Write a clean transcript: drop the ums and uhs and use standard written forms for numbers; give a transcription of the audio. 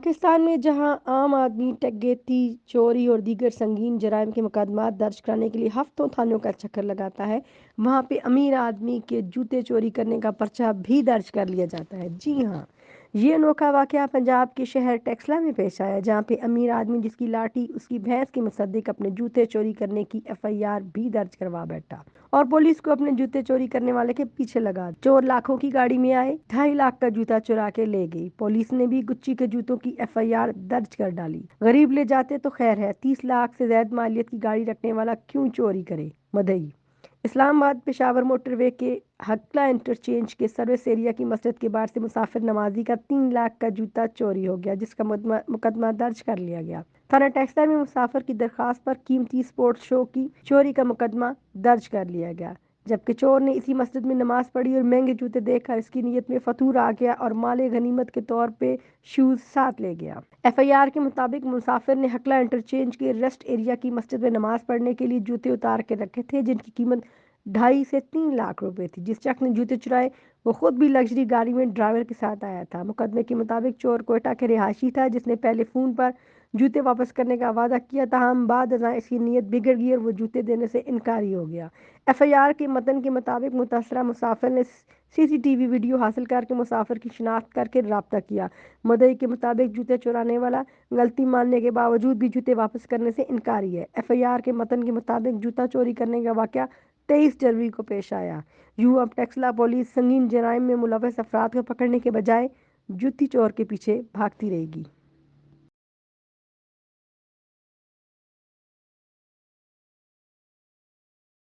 پاکستان میں جہاں عام آدمی ڈکیتی، چوری اور دیگر سنگین جرائم کے مقدمات درج کرانے کے لیے ہفتوں تھانوں کا چکر لگاتا ہے، وہاں پہ امیر آدمی کے جوتے چوری کرنے کا پرچہ بھی درج کر لیا جاتا ہے۔ جی ہاں، یہ انوکھا واقعہ پنجاب کے شہر ٹیکسلا میں پیش آیا، جہاں پہ امیر آدمی جس کی لاٹھی اس کی بھینس کے مصدق اپنے جوتے چوری کرنے کی FIR بھی درج کروا بیٹھا اور پولیس کو اپنے جوتے چوری کرنے والے کے پیچھے لگا۔ چور لاکھوں کی گاڑی میں آئے، 2.5 لاکھ کا جوتا چرا کے لے گئی۔ پولیس نے بھی گچی کے جوتوں کی FIR درج کر ڈالی۔ غریب لے جاتے تو خیر ہے، 30 لاکھ سے زائد مالیت کی گاڑی رکھنے والا کیوں چوری کرے؟ مدعی اسلام آباد پشاور موٹر وے کے ہکلا انٹرچینج کے سروس ایریا کی مسجد کے باہر سے مسافر نمازی کا 3 لاکھ کا جوتا چوری ہو گیا، جس کا مقدمہ درج کر لیا گیا۔ تھانہ ٹیکسلا میں مسافر کی درخواست پر قیمتی سپورٹس شو کی چوری کا مقدمہ درج کر لیا گیا، جبکہ چور نے اسی مسجد میں نماز پڑھی اور مہنگے جوتے دیکھ کر اس کی نیت میں فتور آ گیا اور مال غنیمت کے طور پہ شوز ساتھ لے گیا۔ FIR کے مطابق مسافر نے ہکلا انٹرچینج کے ریسٹ ایریا کی مسجد میں نماز پڑھنے کے لیے جوتے اتار کے رکھے تھے، جن کی قیمت 2.5 سے 3 لاکھ روپے تھی۔ جس شخص نے جوتے چرائے وہ خود بھی لگژری گاڑی میں ڈرائیور کے ساتھ آیا تھا۔ مقدمے کے مطابق چور کوئٹہ کے رہائشی تھا، جس نے پہلے فون پر جوتے واپس کرنے کا وعدہ کیا، تاہم بعد ازاں اس کی نیت بگڑ گئی اور وہ جوتے دینے سے انکاری ہو گیا۔ FIR کے متن کے مطابق متاثرہ مسافر نے CCTV ویڈیو حاصل کر کے مسافر کی شناخت کر کے رابطہ کیا۔ مدعی کے مطابق جوتے چرانے والا غلطی ماننے کے باوجود بھی جوتے واپس کرنے سے انکاری ہے۔ FIR کے متن کے مطابق جوتا چوری کرنے کا واقعہ 23 جنوری کو پیش آیا۔ اب ٹیکسلا پولیس سنگین جرائم میں ملوث افراد کو پکڑنے کے بجائے جوتی چور کے پیچھے بھاگتی رہے گی۔